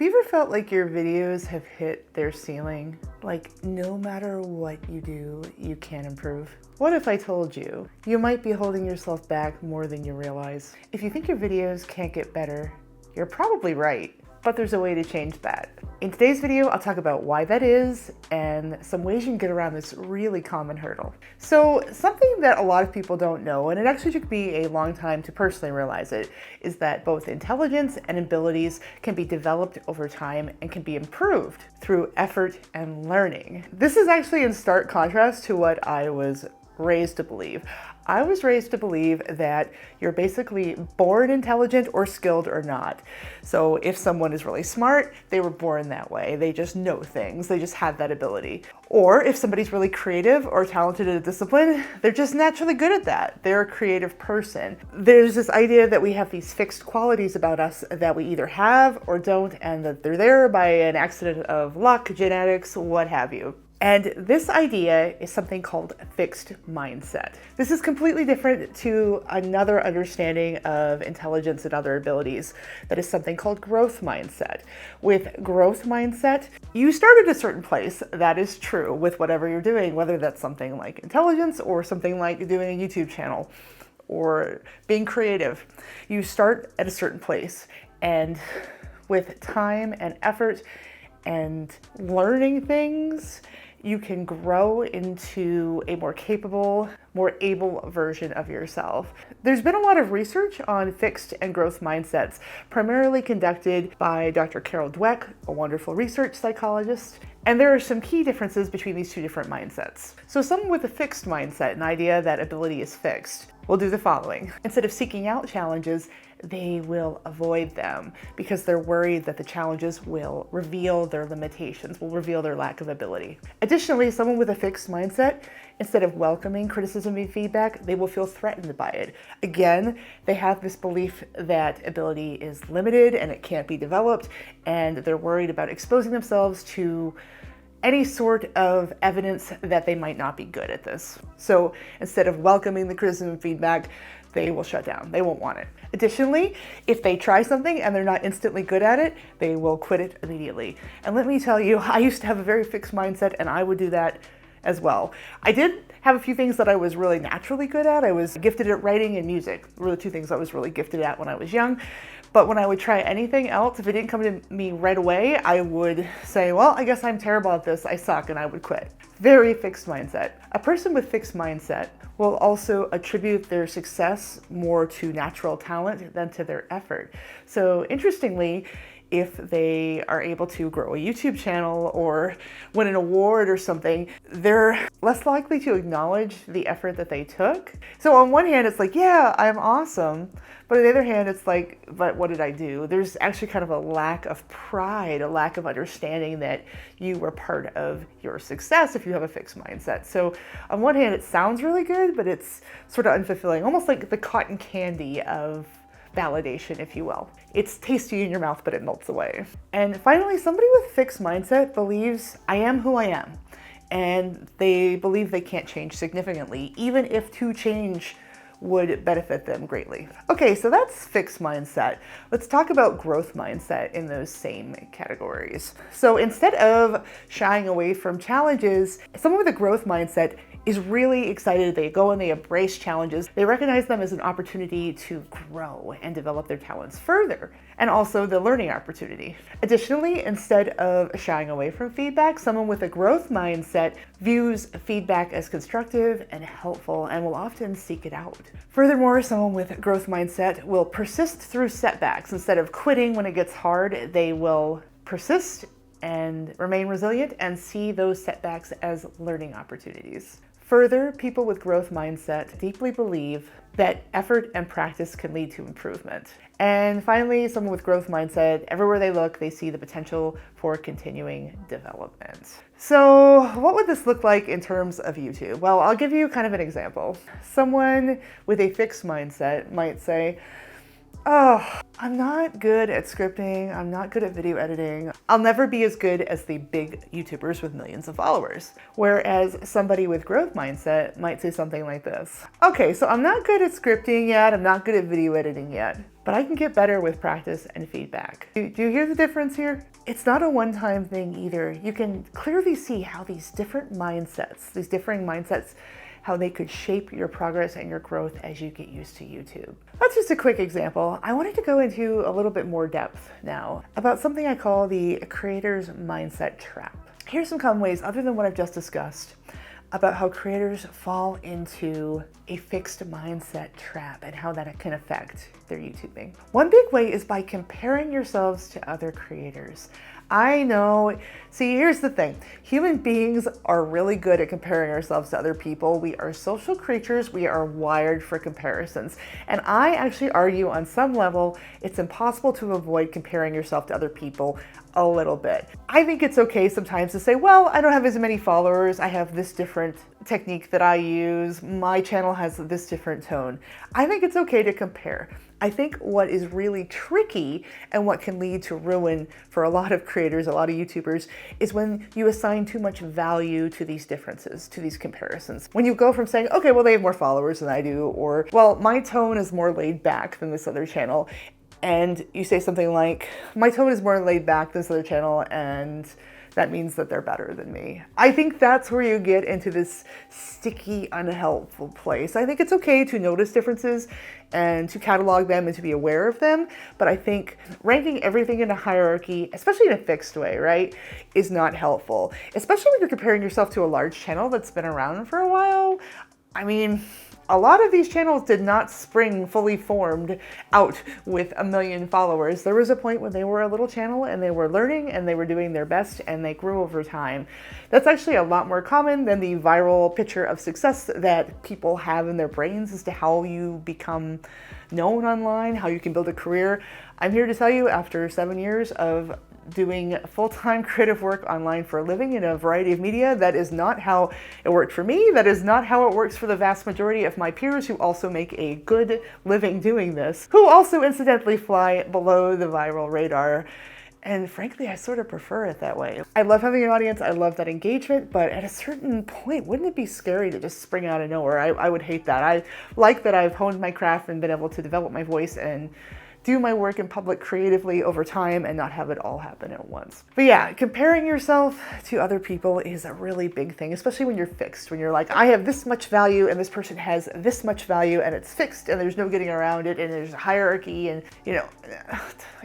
you ever felt like your videos have hit their ceiling? Like no matter what you do, you can't improve? What if I told you, you might be holding yourself back more than you realize? If you think your videos can't get better, you're probably right, but there's a way to change that. In today's video, I'll talk about why that is and some ways you can get around this really common hurdle. So something that a lot of people don't know, and it actually took me a long time to personally realize it, is that both intelligence and abilities can be developed over time and can be improved through effort and learning. This is actually in stark contrast to what I was raised to believe. I was raised to believe that you're basically born intelligent or skilled or not. So if someone is really smart, they were born that way. They just know things. They just have that ability. Or if somebody's really creative or talented in a discipline, they're just naturally good at that. They're a creative person. There's this idea that we have these fixed qualities about us that we either have or don't, and that they're there by an accident of luck, genetics, what have you. And this idea is something called fixed mindset. This is completely different to another understanding of intelligence and other abilities that is something called growth mindset. With growth mindset, you start at a certain place. That is true with whatever you're doing, whether that's something like intelligence or something like doing a YouTube channel or being creative. You start at a certain place, and with time and effort and learning things, you can grow into a more capable, more able version of yourself. There's been a lot of research on fixed and growth mindsets, primarily conducted by Dr. Carol Dweck, a wonderful research psychologist. And there are some key differences between these two different mindsets. So someone with a fixed mindset, an idea that ability is fixed, will do the following. Instead of seeking out challenges, they will avoid them because they're worried that the challenges will reveal their limitations, will reveal their lack of ability. Additionally, someone with a fixed mindset, instead of welcoming criticism and feedback, they will feel threatened by it. Again, they have this belief that ability is limited and it can't be developed, and they're worried about exposing themselves to any sort of evidence that they might not be good at this. So instead of welcoming the criticism and feedback, they will shut down. They won't want it. Additionally, if they try something and they're not instantly good at it, they will quit it immediately. And let me tell you, I used to have a very fixed mindset, and I would do that as well. I did have a few things that I was really naturally good at. I was gifted at writing and music. Were the two things I was really gifted at when I was young. But when I would try anything else, if it didn't come to me right away, I would say, well, I guess I'm terrible at this, I suck, and I would quit. Very fixed mindset. A person with fixed mindset will also attribute their success more to natural talent than to their effort. So interestingly, if they are able to grow a YouTube channel or win an award or something, they're less likely to acknowledge the effort that they took. So on one hand, it's like, yeah, I'm awesome. But on the other hand, it's like, but what did I do? There's actually kind of a lack of pride, a lack of understanding that you were part of your success if you have a fixed mindset. So on one hand, it sounds really good, but it's sort of unfulfilling, almost like the cotton candy of validation, if you will. It's tasty in your mouth, but it melts away. And finally, somebody with fixed mindset believes, I am who I am. And they believe they can't change significantly, even if to change would benefit them greatly. Okay, so that's fixed mindset. Let's talk about growth mindset in those same categories. So instead of shying away from challenges, someone with a growth mindset is really excited. They go and they embrace challenges. They recognize them as an opportunity to grow and develop their talents further, and also the learning opportunity. Additionally, instead of shying away from feedback, someone with a growth mindset views feedback as constructive and helpful and will often seek it out. Furthermore, someone with a growth mindset will persist through setbacks. Instead of quitting when it gets hard, they will persist and remain resilient and see those setbacks as learning opportunities. Further, people with growth mindset deeply believe that effort and practice can lead to improvement. And finally, someone with growth mindset, everywhere they look, they see the potential for continuing development. So what would this look like in terms of YouTube? Well, I'll give you kind of an example. Someone with a fixed mindset might say, Oh, I'm not good at scripting. I'm not good at video editing. I'll never be as good as the big YouTubers with millions of followers. Whereas somebody with growth mindset might say something like this. Okay, so I'm not good at scripting yet. I'm not good at video editing yet, but I can get better with practice and feedback. Do you hear the difference here? It's not a one-time thing either. You can clearly see how these different mindsets, these differing mindsets, how they could shape your progress and your growth as you get used to YouTube. That's just a quick example. I wanted to go into a little bit more depth now about something I call the creator's mindset trap. Here's some common ways, other than what I've just discussed, about how creators fall into a fixed mindset trap and how that can affect their YouTubing. One big way is by comparing yourselves to other creators. I know, see, here's the thing. Human beings are really good at comparing ourselves to other people. We are social creatures. We are wired for comparisons. And I actually argue on some level, it's impossible to avoid comparing yourself to other people a little bit. I think it's okay sometimes to say, well, I don't have as many followers. I have this different technique that I use. My channel has this different tone. I think it's okay to compare. I think what is really tricky and what can lead to ruin for a lot of creators, a lot of YouTubers, is when you assign too much value to these differences, to these comparisons. When you go from saying, okay, well, they have more followers than I do, or, well, my tone is more laid back than this other channel, and you say something like, my tone is more laid back than this other channel, and that means that they're better than me. I think that's where you get into this sticky, unhelpful place. I think it's okay to notice differences and to catalog them and to be aware of them, but I think ranking everything in a hierarchy, especially in a fixed way, right, is not helpful. Especially when you're comparing yourself to a large channel that's been around for a while. I mean, a lot of these channels did not spring fully formed out with 1 million followers. There was a point when they were a little channel and they were learning and they were doing their best and they grew over time. That's actually a lot more common than the viral picture of success that people have in their brains as to how you become known online, how you can build a career. I'm here to tell you, after 7 years of doing full-time creative work online for a living in a variety of media, that is not how it worked for me. That is not how it works for the vast majority of my peers who also make a good living doing this, who also incidentally fly below the viral radar. And frankly, I sort of prefer it that way. I love having an audience. I love that engagement, but at a certain point, wouldn't it be scary to just spring out of nowhere? I would hate that. I like that I've honed my craft and been able to develop my voice and do my work in public creatively over time and not have it all happen at once. But yeah, comparing yourself to other people is a really big thing, especially when you're fixed, when you're like, I have this much value and this person has this much value and it's fixed and there's no getting around it and there's a hierarchy and, you know,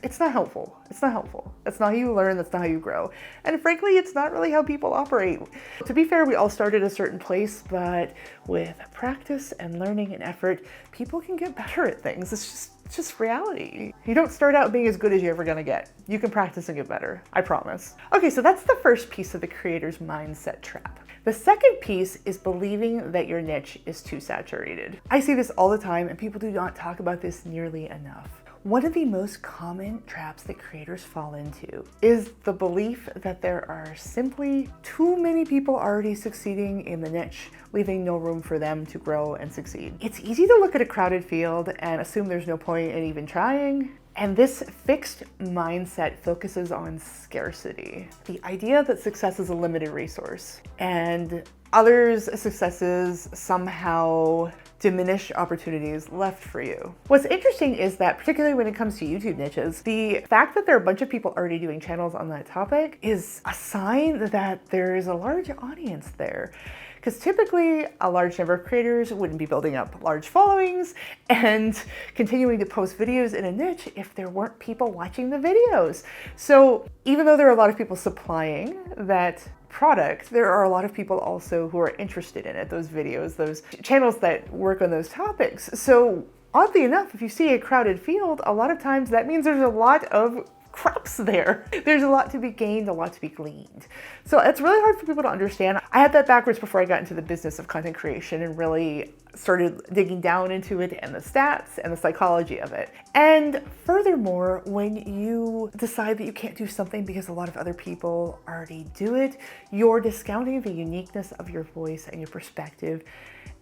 it's not helpful. It's not helpful. That's not how you learn. That's not how you grow. And frankly, it's not really how people operate. To be fair, we all start at a certain place, but with practice and learning and effort, people can get better at things. It's just reality. You don't start out being as good as you're ever gonna get. You can practice and get better, I promise. Okay, so that's the first piece of the creator's mindset trap. The second piece is believing that your niche is too saturated. I see this all the time and people do not talk about this nearly enough. One of the most common traps that creators fall into is the belief that there are simply too many people already succeeding in the niche, leaving no room for them to grow and succeed. It's easy to look at a crowded field and assume there's no point in even trying. And this fixed mindset focuses on scarcity. The idea that success is a limited resource and others' successes somehow diminish opportunities left for you. What's interesting is that, particularly when it comes to YouTube niches, the fact that there are a bunch of people already doing channels on that topic is a sign that there is a large audience there. Because typically a large number of creators wouldn't be building up large followings and continuing to post videos in a niche if there weren't people watching the videos. So even though there are a lot of people supplying that product, there are a lot of people also who are interested in it, those videos, those channels that work on those topics. So oddly enough, if you see a crowded field, a lot of times that means there's a lot of crops there. There's a lot to be gained, a lot to be gleaned. So it's really hard for people to understand. I had that backwards before I got into the business of content creation and really started digging down into it and the stats and the psychology of it. And furthermore, when you decide that you can't do something because a lot of other people already do it, you're discounting the uniqueness of your voice and your perspective.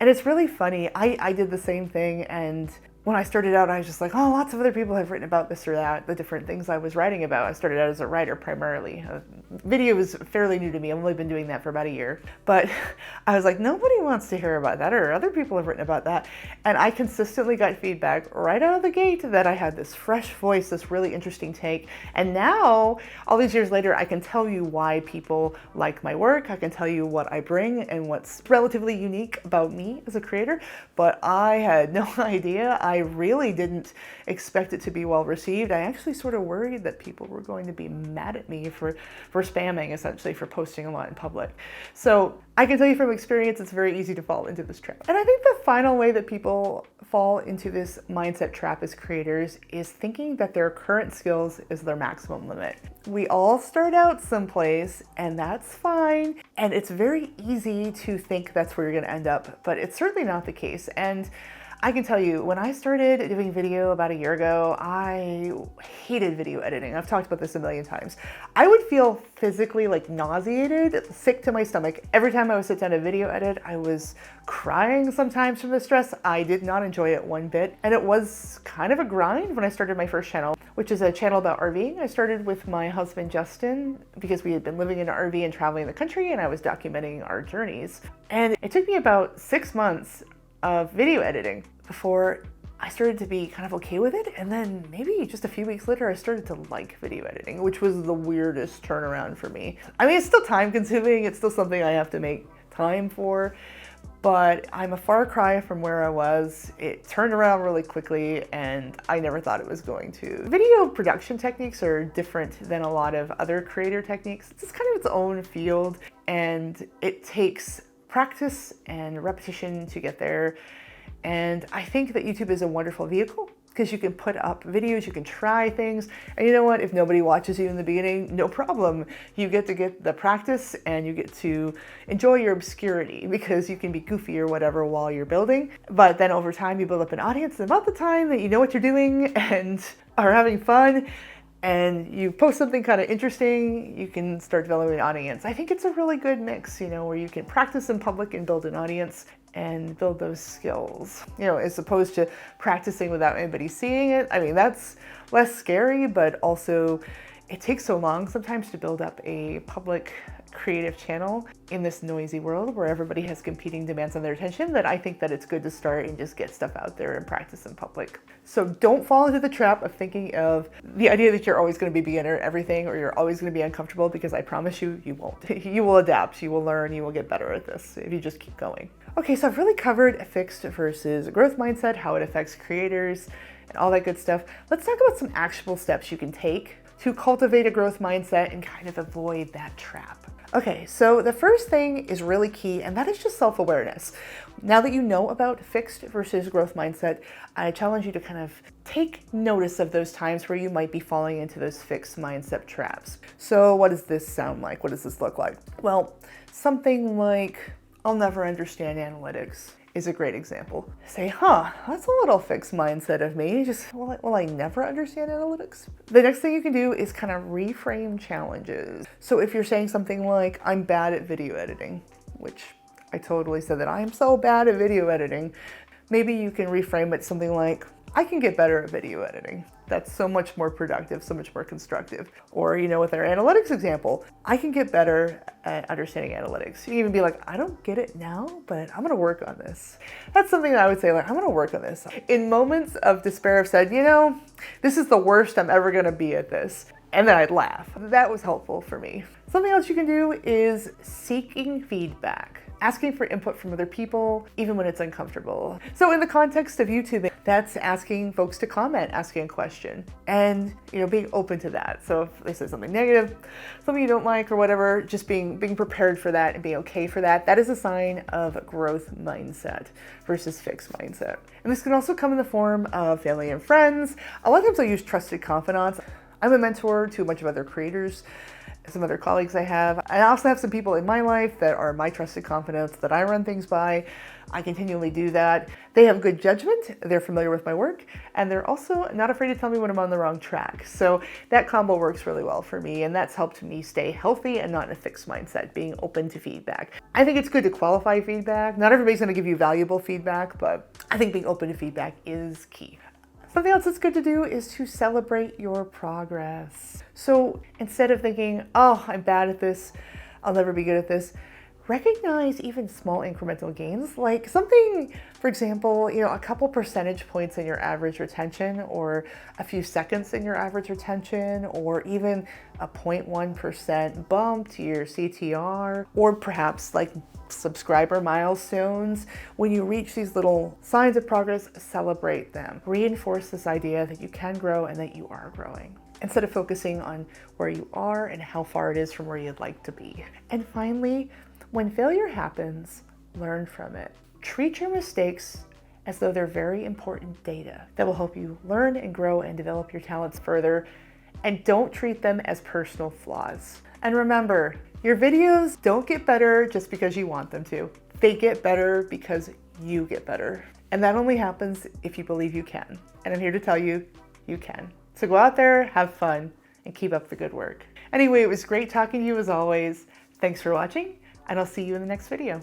And it's really funny. I did the same thing, and when I started out, I was just like, oh, lots of other people have written about this or that, the different things I was writing about. I started out as a writer primarily. Video is fairly new to me. I've only been doing that for about a year. But I was like, nobody wants to hear about that, or other people have written about that. And I consistently got feedback right out of the gate that I had this fresh voice, this really interesting take. And now, all these years later, I can tell you why people like my work. I can tell you what I bring and what's relatively unique about me as a creator. But I had no idea. I really didn't expect it to be well received. I actually sort of worried that people were going to be mad at me for spamming, essentially, for posting a lot in public. So I can tell you from experience, it's very easy to fall into this trap. And I think the final way that people fall into this mindset trap as creators is thinking that their current skills is their maximum limit. We all start out someplace, and that's fine. And it's very easy to think that's where you're going to end up, but it's certainly not the case. And I can tell you, when I started doing video about a year ago, I hated video editing. I've talked about this a million times. I would feel physically like nauseated, sick to my stomach. Every time I would sit down to video edit, I was crying sometimes from the stress. I did not enjoy it one bit. And it was kind of a grind when I started my first channel, which is a channel about RVing. I started with my husband, Justin, because we had been living in an RV and traveling the country, and I was documenting our journeys. And it took me about 6 months of video editing before I started to be kind of okay with it. And then maybe just a few weeks later, I started to like video editing, which was the weirdest turnaround for me. I mean, it's still time consuming. It's still something I have to make time for, but I'm a far cry from where I was. It turned around really quickly, and I never thought it was going to. Video production techniques are different than a lot of other creator techniques. It's kind of its own field, and it takes practice and repetition to get there. And I think that YouTube is a wonderful vehicle because you can put up videos, you can try things. And you know what? If nobody watches you in the beginning, no problem. You get to get the practice and you get to enjoy your obscurity because you can be goofy or whatever while you're building. But then over time, you build up an audience. And about the time that you know what you're doing and are having fun, and you post something kind of interesting, you can start developing an audience. I think it's a really good mix, you know, where you can practice in public and build an audience and build those skills, you know, as opposed to practicing without anybody seeing it. I mean, that's less scary, but also it takes so long sometimes to build up a public creative channel in this noisy world where everybody has competing demands on their attention that I think that it's good to start and just get stuff out there and practice in public. So don't fall into the trap of thinking of the idea that you're always going to be beginner at everything or you're always going to be uncomfortable, because I promise you, you won't. You will adapt, you will learn, you will get better at this if you just keep going. Okay, so I've really covered a fixed versus growth mindset, how it affects creators and all that good stuff. Let's talk about some actionable steps you can take to cultivate a growth mindset and kind of avoid that trap. Okay, so the first thing is really key, and that is just self-awareness. Now that you know about fixed versus growth mindset, I challenge you to kind of take notice of those times where you might be falling into those fixed mindset traps. So what does this sound like? What does this look like? Well, something like, I'll never understand analytics is a great example. Say, that's a little fixed mindset of me. Just, will I never understand analytics? The next thing you can do is kind of reframe challenges. So if you're saying something like, I'm bad at video editing, which I totally said that I am so bad at video editing, maybe you can reframe it something like, I can get better at video editing. That's so much more productive, so much more constructive. Or, you know, with our analytics example, I can get better at understanding analytics. You can even be like, I don't get it now, but I'm gonna work on this. That's something that I would say, like, I'm gonna work on this. In moments of despair, I've said, you know, this is the worst I'm ever gonna be at this. And then I'd laugh. That was helpful for me. Something else you can do is seeking feedback. Asking for input from other people, even when it's uncomfortable. So in the context of YouTube, that's asking folks to comment, asking a question, and, you know, being open to that. So if they say something negative, something you don't like or whatever, just being prepared for that and being okay for that, that is a sign of growth mindset versus fixed mindset. And this can also come in the form of family and friends. A lot of times I use trusted confidants. I'm a mentor to a bunch of other creators, some other colleagues I have. I also have some people in my life that are my trusted confidants that I run things by. I continually do that. They have good judgment, they're familiar with my work, and they're also not afraid to tell me when I'm on the wrong track. So that combo works really well for me, and that's helped me stay healthy and not in a fixed mindset, being open to feedback. I think it's good to qualify feedback. Not everybody's gonna give you valuable feedback, but I think being open to feedback is key. Something else that's good to do is to celebrate your progress. So instead of thinking, oh, I'm bad at this, I'll never be good at this, recognize even small incremental gains, like something, for example, a couple percentage points in your average retention, or a few seconds in your average retention, or even a 0.1% bump to your CTR, or perhaps like subscriber milestones. When you reach these little signs of progress, celebrate them. Reinforce this idea that you can grow and that you are growing, instead of focusing on where you are and how far it is from where you'd like to be. And finally, when failure happens, learn from it. Treat your mistakes as though they're very important data that will help you learn and grow and develop your talents further, and don't treat them as personal flaws. And remember, your videos don't get better just because you want them to. They get better because you get better. And that only happens if you believe you can. And I'm here to tell you, you can. So go out there, have fun, and keep up the good work. Anyway, it was great talking to you as always. Thanks for watching, and I'll see you in the next video.